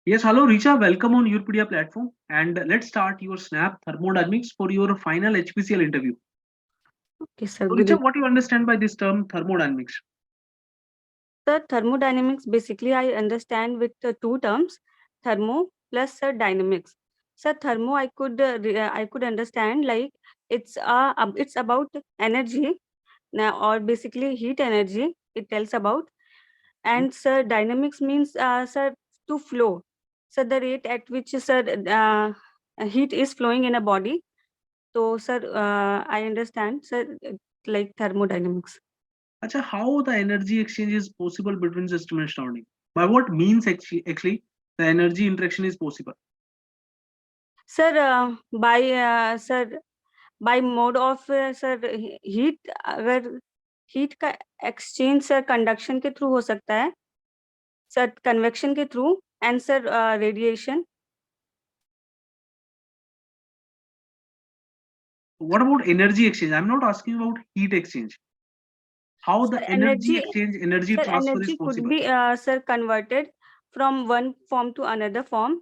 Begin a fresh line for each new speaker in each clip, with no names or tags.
Yes, hello Richa, welcome on Europedia platform and let's start your Snap thermodynamics for your final HPCL interview.
Okay, sir.
So
Good
Richa,
evening.
what do you understand by this term thermodynamics?
Sir, thermodynamics basically I understand with two terms, thermo plus dynamics. Sir, thermo I could understand like it's about energy now, or basically heat energy. It tells about,
Mhm.
and sir, dynamics means sir, to flow. So the rate at which sir heat is flowing in a body. So sir, I understand sir, like thermodynamics.
Acha, how the energy exchange is possible between system and surrounding? By what means actually the energy interaction is possible?
Sir, by mode of sir heat, अगर heat का exchange sir conduction के through हो सकता है, sir convection के through, and sir radiation.
What about energy exchange? I'm not asking about heat exchange. How
sir
the energy
energy
exchange, energy
sir
transfer is
energy could
possible?
Be sir converted from one form to another form.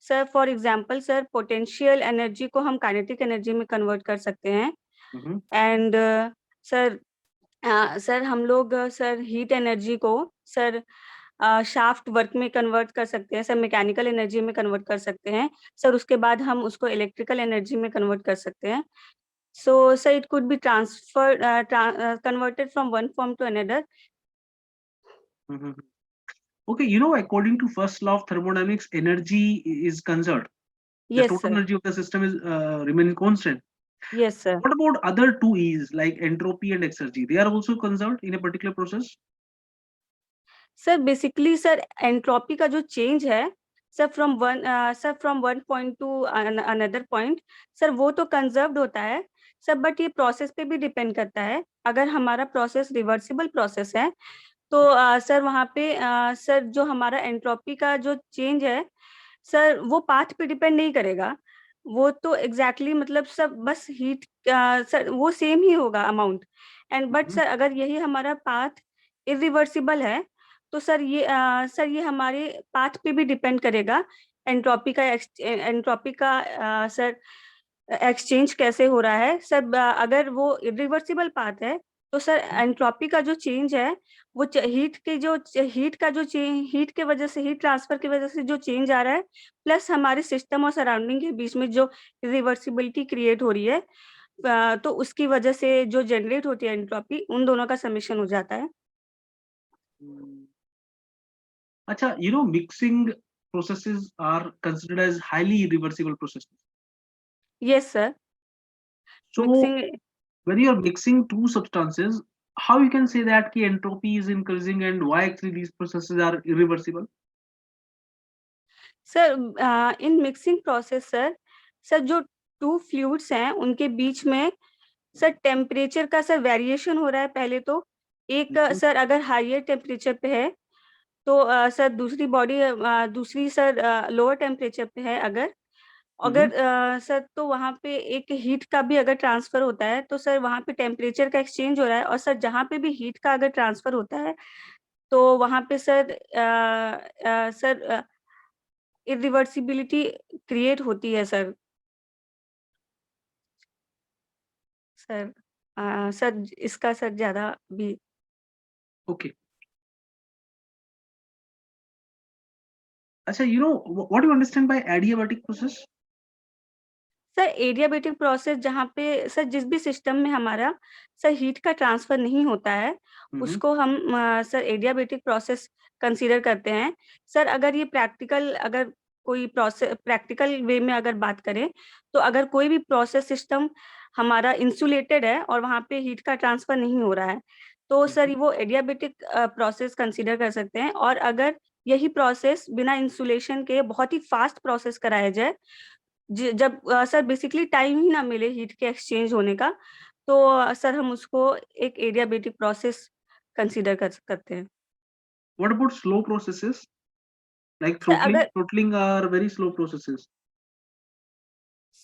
Sir for example sir potential energy को हम kinetic energy में convert कर सकते हैं.
Mhm.
And sir sir हम लोग sir heat energy को sir shaft work में कन्वर्ट कर सकते हैं, सर मैकेनिकल एनर्जी में कन्वर्ट कर सकते हैं, सर उसके बाद हम उसको इलेक्ट्रिकल एनर्जी में कन्वर्ट कर सकते हैं. So sir it could be transfer converted from one form to another.
Mhm. Okay, according to first law of thermodynamics, energy is conserved. The
yes
total
sir.
energy of the system is remain constant.
Yes sir.
What about other two E's like entropy and exergy? They are also conserved in a particular process.
Sir basically sir entropy का जो change है, sir from one point two another point, sir वो तो conserved होता है sir, but ये process पे भी डिपेंड करता है. अगर हमारा प्रोसेस रिवर्सिबल प्रोसेस है तो सर वहाँ पे सर जो हमारा एंट्रोपी का जो चेंज है, सर वो पाथ पे डिपेंड नहीं करेगा. वो तो एग्जैक्टली मतलब सब बस हीट सर वो सेम ही होगा amount. And but
Mhm.
Sir अगर यही हमारा पाथ इरिवर्सिबल है, तो सर ये हमारे पाथ पे भी डिपेंड करेगा. एंट्रोपी का सर एक्सचेंज कैसे हो रहा है सर. अगर वो इरिवर्सिबल पाथ है तो सर एंट्रोपी का जो चेंज है, वो हीट के वजह से, हीट ट्रांसफर की वजह से जो चेंज आ रहा है, प्लस हमारे सिस्टम और सराउंडिंग के बीच में जो रिवर्सिबिलिटी क्रिएट हो रही है, तो उसकी वजह से जो जनरेट होती है एंट्रोपी, उन दोनों का समेशन हो जाता है.
Mm. Acha, mixing processes are considered as highly irreversible processes.
Yes sir.
So
mixing.
when you are mixing two substances, how you can say that ki entropy is increasing and why actually these processes are irreversible?
Sir in mixing process sir जो to fluids हैं उनके बीच में sir temperature का sir variation हो रहा है. पहले तो एक
Mhm.
सर अगर हायर टेम्परेचर पे है, तो सर दूसरी सर लोअर टेम्परेचर पे है. अगर
Mhm.
अगर सर तो वहाँ पे एक हीट का भी अगर ट्रांसफर होता है, तो सर वहाँ पे टेम्परेचर का एक्सचेंज हो रहा है. और सर जहाँ पे भी हीट का अगर ट्रांसफर होता है, तो वहाँ पे सर इरिवर्सिबिलिटी क्रिएट होती है सर. सर सर इसका सर ज़्यादा भी.
Okay. Acha, what do you understand by adiabatic process?
Sir adiabatic process जहाँ पे सर जिस भी सिस्टम में हमारा सर हीट का ट्रांसफर नहीं होता है,
Mhm.
उसको हम सर एडियाबेटिक प्रोसेस कंसीडर करते हैं. सर अगर ये अगर कोई प्रोसेस प्रैक्टिकल वे में अगर बात करें, तो अगर कोई भी प्रोसेस सिस्टम हमारा इंसुलेटेड है और वहाँ पे हीट का ट्रांसफर नहीं हो रहा है, तो सर वो एडियाबेटिक प्रोसेस कंसीडर कर सकते हैं. और अगर यही प्रोसेस बिना इंसुलेशन के बहुत ही फास्ट प्रोसेस कराया जाए, जब सर बेसिकली टाइम ही ना मिले हीट के एक्सचेंज होने का, तो सर हम उसको एक एडियाबेटिक प्रोसेस कंसीडर कर करते हैं.
What about slow processes like
sir
throttling?
अगर
Throttling are very slow processes.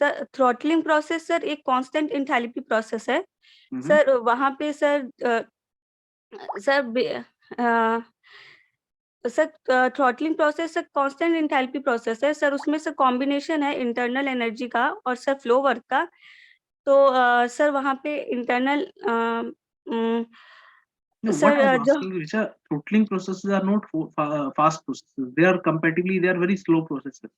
Sir throttling process sir एक कांस्टेंट एंथैल्पी प्रोसेस है.
Mhm.
सर वहाँ पे sir sir sir throttling process sir constant enthalpy process है sir, उसमें sir combination है internal energy का और सर फ्लो वर्क का। तो सर वहाँ पे internal
No, what I
sir
was
जो
asking you, Richa, throttling processes are not fast processes. They are comparatively, they are very slow processes.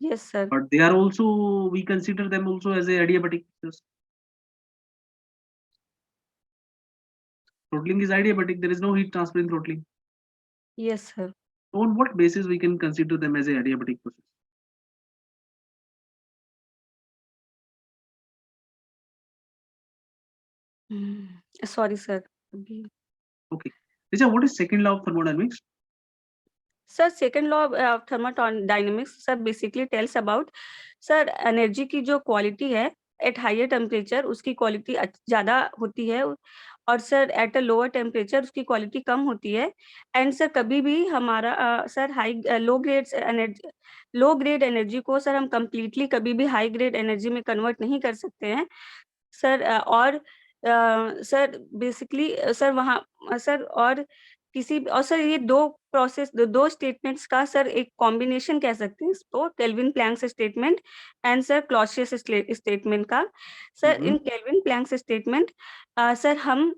Yes sir,
But they are also, we consider them also as a adiabatic process. Throttling is adiabatic. There is no heat transfer in throttling.
Yes sir.
So on what basis we can consider them as a adiabatic process?
Sorry sir अभी।
Okay. Richa, what is second law of thermodynamics?
Sir second law of thermodynamics sir basically tells about sir energy की जो quality है at higher temperature उसकी quality ज़्यादा होती है, और sir at a lower temperature उसकी क्वालिटी कम होती है। एंड सर कभी भी हमारा sir high low grade energy को सर हम कंप्लीटली कभी भी हाई ग्रेड एनर्जी में कन्वर्ट नहीं कर सकते हैं सर। और सर बेसिकली सर वहाँ सर और किसी और सर ये दो स्टेटमेंट्स का सर एक कॉम्बिनेशन कह सकते हैं इसको, Kelvin Planck's statement and sir Clausius statement का। Sir in Kelvin Planck's statement sir हम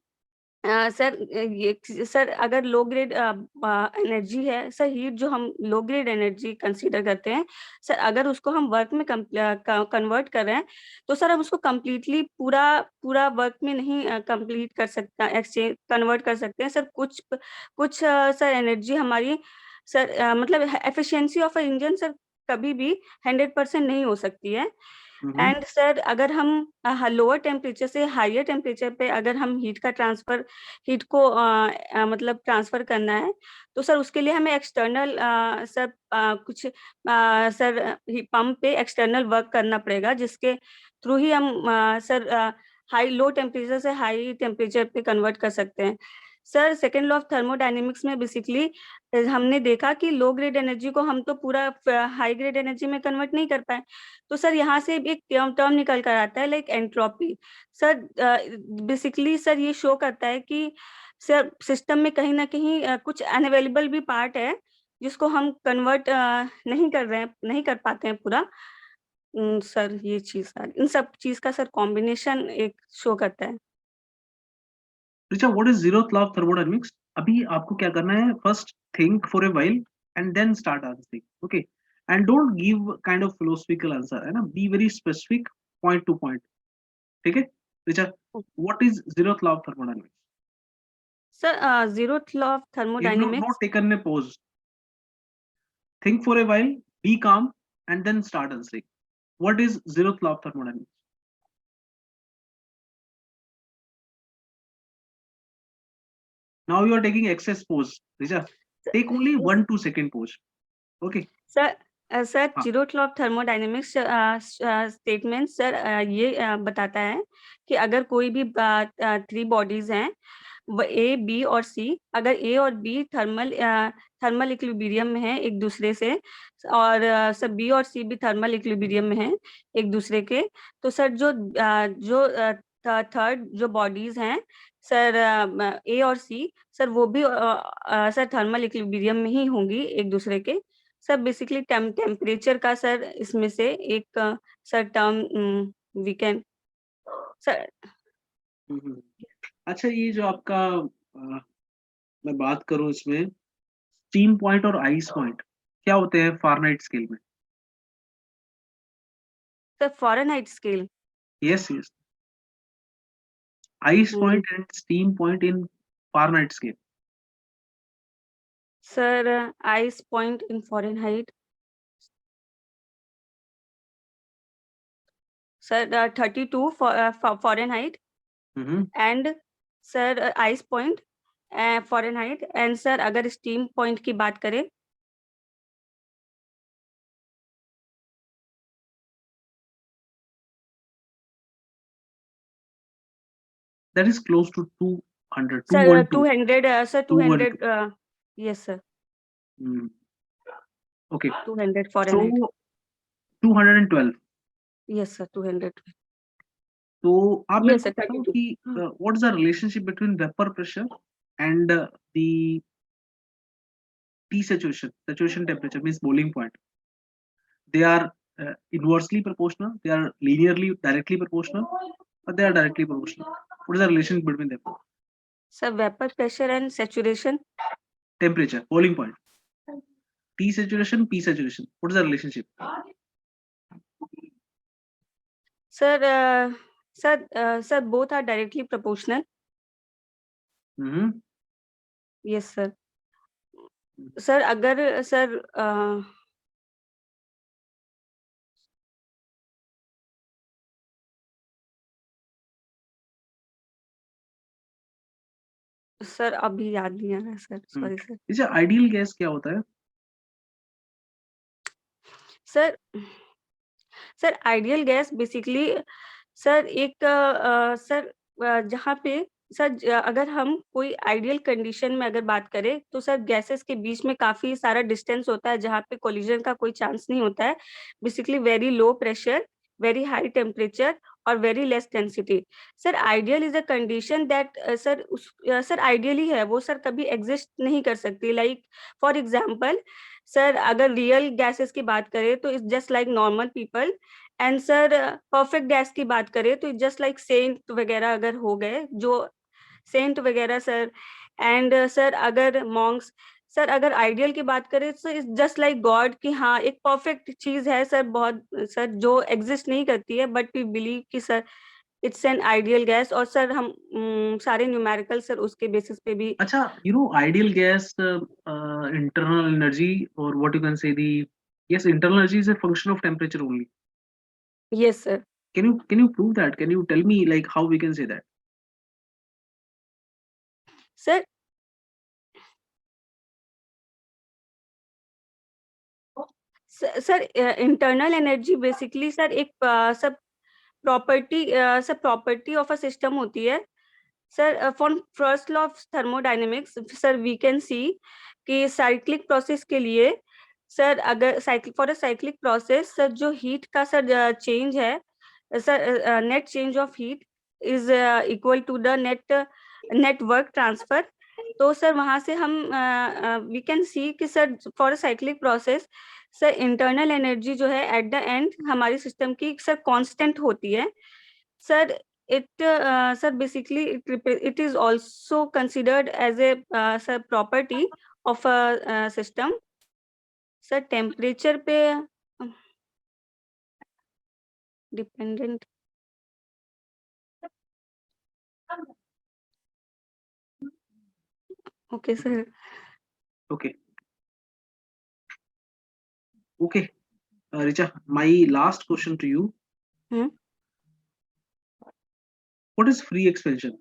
सर ये सर अगर लो ग्रेड एनर्जी है सर, हीट जो हम लो ग्रेड एनर्जी कंसीडर करते हैं सर, अगर उसको हम वर्क में कन्वर्ट कर रहे हैं तो सर हम उसको कंप्लीटली पूरा पूरा वर्क में नहीं कंप्लीट कर सकता, एक्सचेंज कन्वर्ट कर सकते हैं सर। कुछ सर एनर्जी हमारी सर मतलब efficiency of a engine sir कभी भी 100% नहीं हो सकती है। एंड सर अगर हम लोअर टेम्परेचर से हायर टेम्परेचर पे अगर हम हीट को मतलब ट्रांसफर करना है तो सर उसके लिए हमें एक्सटर्नल सर कुछ सर पंप पे एक्सटर्नल वर्क करना पड़ेगा, जिसके थ्रू ही हम सर लो टेम्परेचर से हाई टेम्परेचर पे कन्वर्ट कर सकते हैं। Sir second law of thermodynamics में बेसिकली हमने देखा कि लो ग्रेड एनर्जी को हम तो पूरा हाई ग्रेड एनर्जी में कन्वर्ट नहीं कर पाए, तो सर यहाँ से एक टर्म निकल कर आता है like entropy. Sir basically sir ये शो करता है कि सर सिस्टम में कहीं ना कहीं कुछ अनअवेलेबल भी पार्ट है जिसको हम कन्वर्ट नहीं कर पाते हैं पूरा। सर ये चीज सर इन सब चीज का सर कॉम्बिनेशन एक शो करता है।
Richa, what is zeroth law of thermodynamics? अभी आपको क्या करना है? First think for a while and then start answering. Okay. And don't give kind of philosophical answer. है ना? Be very specific, point to point. ठीक है? Richa, what is zeroth law of thermodynamics?
Sir zeroth law of
Not
thermodynamics
taken a pause. Think for a while, be calm, and then start answering. What is zeroth law of thermodynamics? Now you are taking excess pause. Richa, take only 1-2 second pause. Okay.
Sir sir
हाँ.
Zeroth law of thermodynamics statement sir ये बताता है कि अगर कोई भी 3 bodies हैं A B और सी, अगर ए और बी थर्मल इक्विलिब्रियम में है एक दूसरे से, और सर बी और सी भी थर्मल इक्विलिब्रियम में है एक दूसरे के, तो सर जो थर्ड जो बॉडीज हैं सर ए और सी सर वो भी सर थर्मल इक्विलिब्रियम में ही होंगी एक दूसरे के। सर बेसिकली टेम्परेचर का सर इसमें से एक sir term we can sir.
अच्छा, ये जो आपका मैं बात करूं इसमें स्टीम पॉइंट और आइस पॉइंट क्या होते हैं फारेनहाइट स्केल में?
Sir Fahrenheit scale.
Yes yes, ice point and steam point in Fahrenheit scale.
Sir ice point in Fahrenheit sir 32 Fahrenheit and sir ice point Fahrenheit, and sir अगर steam point की बात करें
that is close to 200,
sir
212,
sir
212.
Yes sir
okay,
200
so
Fahrenheit.
212.
Yes sir 200।
तो आप मेरे
yes
को
sir
बताओ
32।
कि what is the relationship between vapour pressure and the T saturation temperature means boiling point. They are inversely proportional, they are linearly directly proportional, or they are directly proportional. What is the relation between them?
Sir, vapor pressure and saturation.
Temperature, boiling point. T saturation, P saturation. What is the relationship?
Sir, both are directly proportional. Yes, sir. Sir अगर sir sir अभी याद नहीं आ रहा sir, sorry sir.
अच्छा, ideal gas क्या होता है?
Sir ideal gas basically sir एक सर जहाँ पे सर अगर हम कोई आइडियल कंडीशन में अगर बात करें तो सर गैसेस के बीच में काफी सारा डिस्टेंस होता है जहाँ पे कोलिजन का कोई चांस नहीं होता है। Basically very low pressure, very high temperature और very less density. Sir ideal is a condition that sir ideally है वो सर कभी एग्जिस्ट नहीं कर सकती। लाइक फॉर एग्जाम्पल सर अगर रियल गैसेस की बात करें तो it's just like normal people and sir perfect gas की बात करें तो जस्ट लाइक सेंट वगैरह अगर हो गए जो सेंट वगैरह सर एंड सर अगर मॉन्क्स सर अगर आइडियल की बात करें तो इट्स जस्ट लाइक गॉड कि हाँ एक परफेक्ट चीज है सर बहुत सर जो एग्जिस्ट नहीं करती है बट वी बिलीव कि sir it's an ideal gas और सर हम सारे न्यूमेरिकल सर उसके बेसिस पे भी।
अच्छा, ideal gas internal energy or what you can say yes, internal energy is a function of temperature only.
Yes sir.
Can you prove that? Can you tell me like how we can say that?
Sir internal energy basically sir एक sub property of a system होती है sir. For first law of thermodynamics sir we can see कि cyclic process के लिए sir अगर for a cyclic process sir जो heat का sir change है sir net change of heat is equal to the net work transfer. तो sir वहां से हम वी कैन सी कि sir for a cyclic process sir internal energy जो है एट द एंड हमारी सिस्टम की सर कांस्टेंट होती है sir. Sir basically it is also considered as a sir property of a system sir temperature पे dependent. Okay sir.
Okay, Richa, my last question to you. What is free expansion?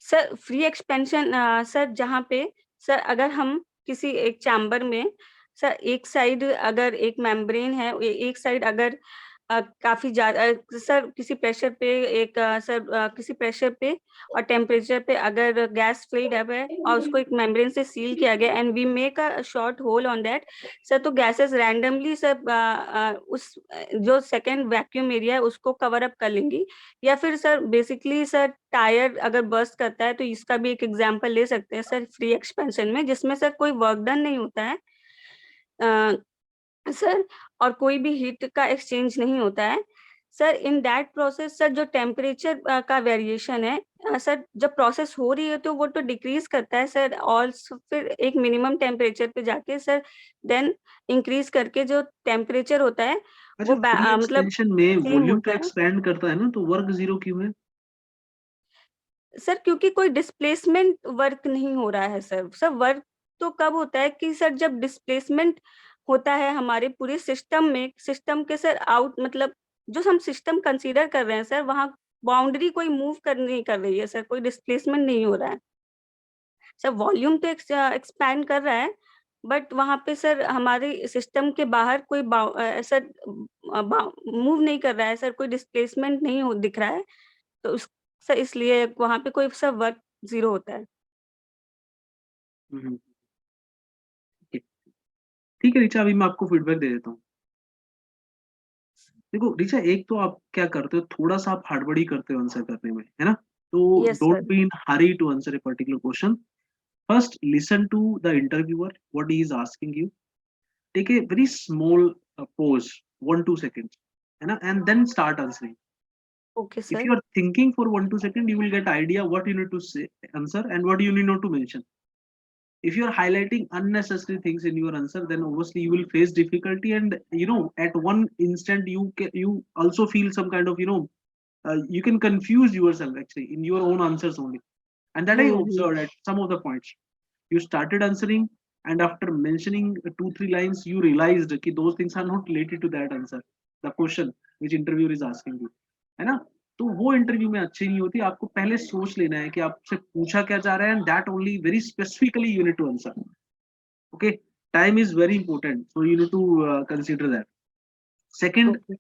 Sir free expansion sir जहाँ पे sir अगर हम किसी एक chamber में sir एक side अगर एक मेम्ब्रेन है एक साइड अगर काफी ज्यादा सर किसी प्रेशर पे किसी प्रेशर पे और टेम्परेचर पे अगर गैस फिल्ड अप है और उसको एक मेम्ब्रेन से सील किया गया and we make a short hole on that sir तो गैसेस रैंडमली सर उस जो सेकेंड वैक्यूम एरिया है उसको कवर अप कर लेंगी। या फिर सर बेसिकली सर टायर अगर बर्स्ट करता है तो इसका भी एक एग्जांपल ले सकते हैं सर फ्री एक्सपेंशन में जिसमें सर कोई वर्क डन नहीं होता है सर और कोई भी हीट का एक्सचेंज नहीं होता है sir. In that process sir जो टेम्परेचर का वेरिएशन है सर जब प्रोसेस हो रही है तो वो तो डिक्रीज करता है सर और फिर एक मिनिमम टेम्परेचर पे जाके सर देन इंक्रीज करके जो टेम्परेचर होता है वो मतलब
एक्सपेंशन में वॉल्यूम तो एक्सपैंड करता है ना, तो वर्क जीरो क्यों है?
सर क्योंकि कोई डिस्प्लेसमेंट वर्क नहीं हो रहा है सर वर्क तो कब होता है कि सर जब डिस्प्लेसमेंट होता है हमारे पूरे सिस्टम में सिस्टम के सर आउट मतलब जो हम सिस्टम कंसीडर कर रहे हैं सर वहाँ बाउंड्री कोई मूव नहीं कर रही है सर कोई डिस्प्लेसमेंट नहीं हो रहा है सर। वॉल्यूम तो एक्सपैंड कर रहा है बट वहाँ पे सर हमारे सिस्टम के बाहर कोई सर मूव नहीं कर रहा है सर कोई डिस्प्लेसमेंट नहीं दिख रहा है तो सर इसलिए वहाँ पे कोई सर वर्क जीरो होता है।
ठीक है रिचा, अभी मैं आपको फीडबैक दे देता हूँ। देखो रिचा, एक तो आप क्या करते हो, थोड़ा सा आप हड़बड़ी करते हो आंसर करने में, है ना? So
Yes,
don't
sir.
be in hurry to answer a particular question. First, listen to the interviewer, what he is asking you. Take a very small pause, 1-2 seconds, and then start answering.
Okay,
If
sir.
you are thinking for 1-2 seconds, you will get idea what you need to say, answer, and what you need not to mention. If you are highlighting unnecessary things in your answer, then obviously you will face difficulty, and at one instant you also feel some kind of you can confuse yourself actually in your own answers only. And that I
Hmm.
observed at some of the points. You started answering, and after mentioning 2-3 lines, you realized that those things are not related to that answer, the question which interviewer is asking you, है ना? तो वो interview में अच्छी नहीं होती. आपको पहले सोच लेना है कि आपसे पूछा क्या जा रहा है, and that only very specifically you need to answer. Okay, time is very important, so you need to consider that. Second,
Okay.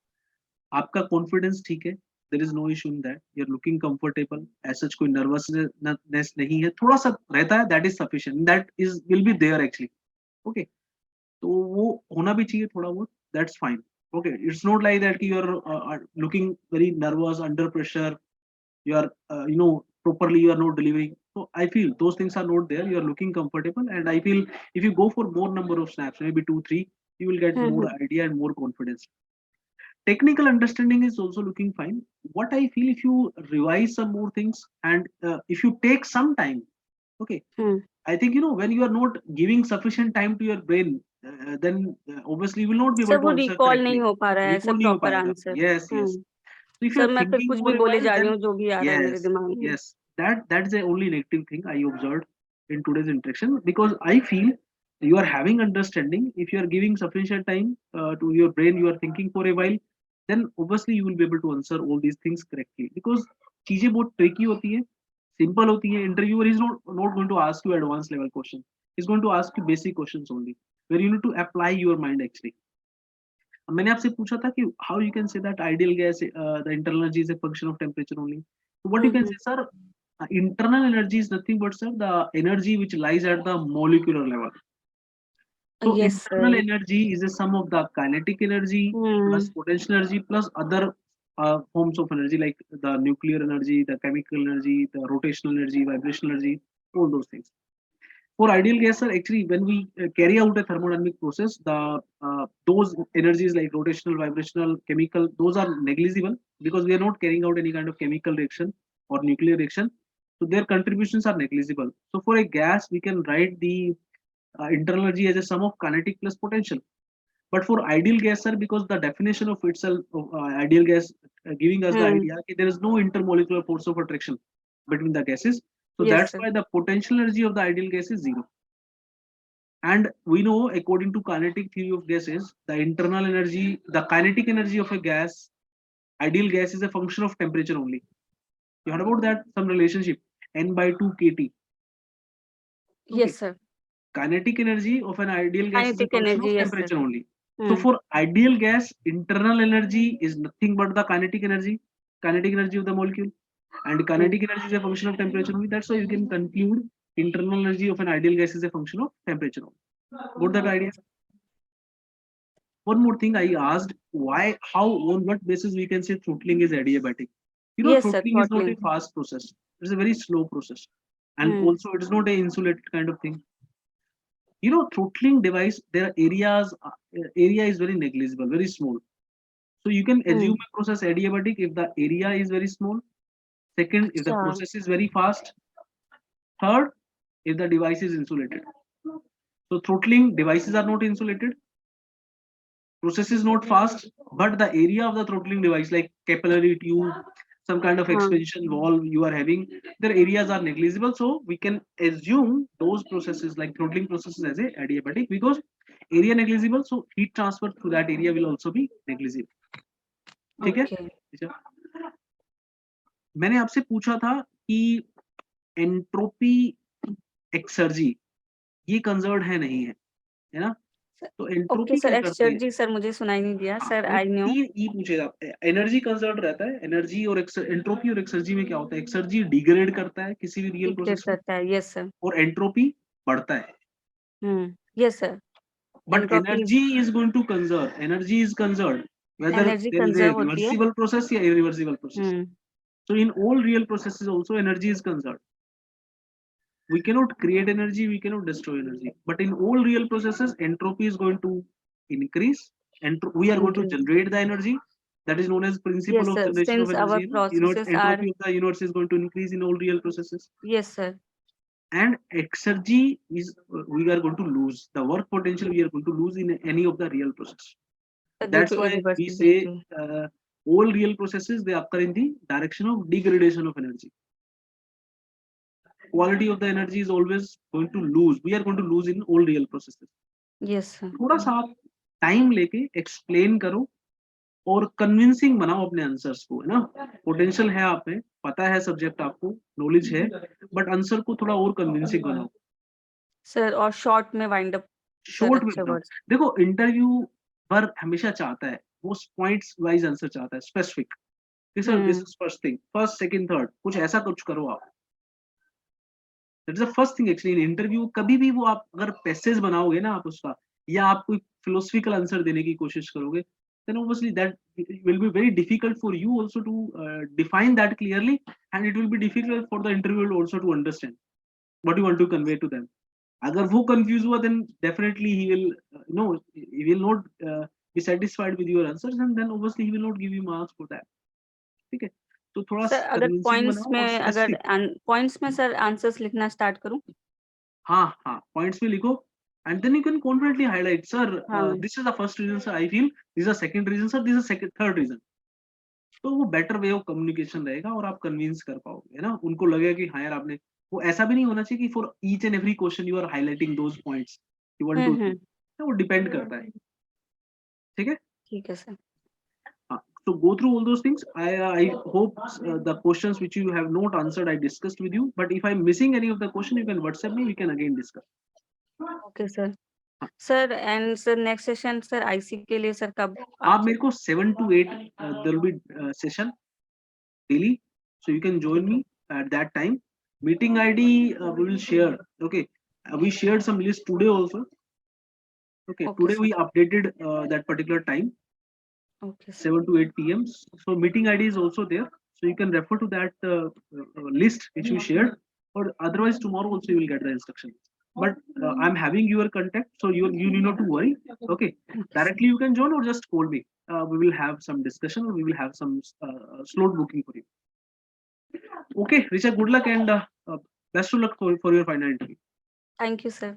आपका कॉन्फिडेंस ठीक है, there is no issue in that, you are looking comfortable, ऐसा कोई nervousness नहीं है, थोड़ा सा रहता है, that is sufficient, that is will be there actually. Okay, तो वो होना भी चाहिए थोड़ा बहुत, that's fine. Okay, it's not like that कि you are looking very nervous under pressure, you are properly you are not delivering. So I feel those things are not there, you are looking comfortable, and I feel if you go for more number of snaps, maybe 2-3, you will get more
Hmm.
idea and more confidence. Technical understanding is also looking fine. What I feel, if you revise some more things, and if you take some time, okay,
Hmm.
I think when you are not giving sufficient time to your brain, then obviously you will not be
sir
able
वो
to answer
recall नहीं
correctly.
हो पा रहा है sir
Recall नहीं हो
proper
पाएगा.
Answer.
Yes,
hmm.
yes. So if you
sir
are
मैं फिर
thinking
कुछ भी
over a
बोले
while,
जा रही
then
हूँ जो भी आ रहा है मेरे
yes,
दिमाग में.
yes, that's the only negative thing I observed in today's interaction, because I feel you are having understanding. If you are giving sufficient time to your brain, you are thinking for a while, then obviously you will be able to answer all these things correctly. Because चीजें बहुत tricky होती है, simple होती है. Interviewer is not going to ask you advanced level question. He's going to ask you basic questions only, where you need to apply your mind actually. मैंने आपसे पूछा था कि how you can say that ideal gas the internal energy is a function of temperature only. What you can
hmm.
से sir, internal energy is nothing but sir the energy which lies at the molecular level. So
yes
internal
sir.
energy is a sum of the kinetic energy
hmm.
plus potential energy plus other forms of energy like the nuclear energy, the chemical energy, the rotational energy, vibrational energy, all those things. For ideal gas, sir, actually, when we carry out a thermodynamic process, the those energies like rotational, vibrational, chemical, those are negligible, because we are not carrying out any kind of chemical reaction or nuclear reaction. So their contributions are negligible. So for a gas, we can write the internal energy as a sum of kinetic plus potential. But for ideal gas, sir, because the definition of itself of ideal gas giving us the
hmm.
idea that there is no intermolecular force of attraction between the gases. So
yes
that's
sir.
why the potential energy of the ideal gas is zero. And we know, according to kinetic theory of gases, the internal energy, the kinetic energy of a gas, ideal gas, is a function of temperature only. You heard about that? Some relationship, N by 2 kT. Okay.
Yes sir.
Kinetic energy of an ideal gas is a
kinetic
function of
energy. Yes sir.
temperature only. So
hmm.
for ideal gas, internal energy is nothing but the kinetic energy of the molecule. And
hmm.
kinetic energy is a function of temperature only. That's why you can conclude internal energy of an ideal gas is a function of temperature only. Got that idea? One more thing I asked, on what basis we can say throttling is adiabatic?
Yes sir.
Throttling is not a
throttling.
fast process. It's a very slow process. And
hmm.
also it is not a insulated kind of thing. Throttling device, their area is very negligible, very small. So you can assume
hmm.
a process adiabatic if the area is very small. Second, if the
अच्छा.
process is very fast. Third, if the device is insulated. So throttling devices are not insulated. Process is not fast, but the area of the throttling device, like capillary tube, some kind of
हाँ.
expansion valve you are having, their areas are negligible. So we can assume those processes like throttling processes as a adiabatic, because area negligible, so heat transfer through that area will also be negligible. ठीक है?
Okay.
मैंने आपसे पूछा था कि entropy exergy ये conserved है नहीं है ना? तो
ओके
एंट्रोपी
सर.
क्या करती है?
एक्सचर्जी सर मुझे सुनाई नहीं दिया
हाँ,
सर.
वो
आई न्यू.
3 ई पूछेगा. एनर्जी कंजर्व्ड रहता है. एनर्जी और एंट्रोपी और एक्सर्जी में क्या होता है? एक्सर्जी डिग्रेड करता है किसी भी रियल
डिग्रेड
प्रोसेस को,
करता है. Yes sir.
और एंट्रोपी बढ़ता है.
Hmm. Yes sir.
But
entropy.
Energy is going to conserve, energy is conserve, whether
energy
there is a
conserve होती है.
रिवर्सिबल प्रोसेस या irreversible process.
Hmm.
So in all real processes also energy is conserved. We cannot create energy, we cannot destroy energy, but in all real processes entropy is going to increase, and we are going to
Increase.
generate the energy. That is known as principle
Yes,
of
sir.
generation of
Since our
energy.
processes are,
Entropy of the universe is going to increase in all real processes,
yes, sir.
and exergy is we are going to lose the work potential, we are going to lose in any of the real process.
Due
That's
to
why we say
irreversibility.
all real processes, they occur in the direction of degradation of energy. Quality of the energy is always going to lose, we are going to lose in all real processes.
Yes, sir.
थोड़ा सा आप time लेके explain करो और convincing बनाओ अपने answers को, है ना. पोटेंशियल है आप में, पता है सब्जेक्ट, आपको नॉलेज है, बट आंसर को थोड़ा और कन्विंसिंग बनाओ,
सर और शॉर्ट में वाइंड अप, सर
शॉर्ट में
अच्छे
बनाओ.
वर्ड्स।
देखो इंटरव्यू पर हमेशा चाहता है वो पॉइंट्स वाइज आंसर चाहता है, specific. This is first thing, first second third, कुछ ऐसा कुछ करो आप. That is the first thing actually in interview. कभी भी वो आप अगर पैसेज बनाओगे ना आप उसका, या आप कोई फिलोसफिकल आंसर देने की कोशिश करोगे, then obviously that will be very difficult for you also to define that clearly, and it will be difficult for the interviewer also to understand what you want to convey to them. अगर वो confused हुआ, then definitely he will he will not be satisfied with your answers, and then obviously he will not give you marks for that. ठीक है, तो थोड़ा
sir अगर
convincing
points
बनाओ और
में अगर
स्पेसिफिक.
पॉइंट्स में सर आंसर्स लिखना स्टार्ट करूं?
हाँ हाँ, पॉइंट्स में लिखो, and then you can confidently highlight, sir,
हाँ.
this is the first reason sir I feel, this is the second reason sir, this is the second third reason. तो वो better way of communication रहेगा और आप convince कर पाओगे, है ना. उनको लगेगा कि हाँ यार आपने, वो ऐसा भी नहीं होना चाहिए कि for each and every question you are highlighting those points, you 1 2 3. वो डिपेंड करता है, ठीक है.
ठीक है सर.
हाँ, so go through all those things. I hope the questions which you have not answered I discussed with you, but if I'm missing any of the question, you can WhatsApp me, we can again discuss.
Okay sir. Sir and sir next session sir IC के लिए sir कब
आप मेरे को 7 to 8 there will be session daily, so you can join me at that time. Meeting ID we will share. Okay, we shared some list today also. Okay, today
sir.
we updated that particular time,
Okay sir.
7 to 8 p.m. So meeting ID is also there, so you can refer to that list which we shared, or otherwise tomorrow also you will get the instruction. But I'm having your contact, so you need not to worry. Okay, directly you can join or just call me. We will have some discussion, or we will have some slot booking for you. Okay, Richa, good luck and best of luck for your final interview.
Thank you sir.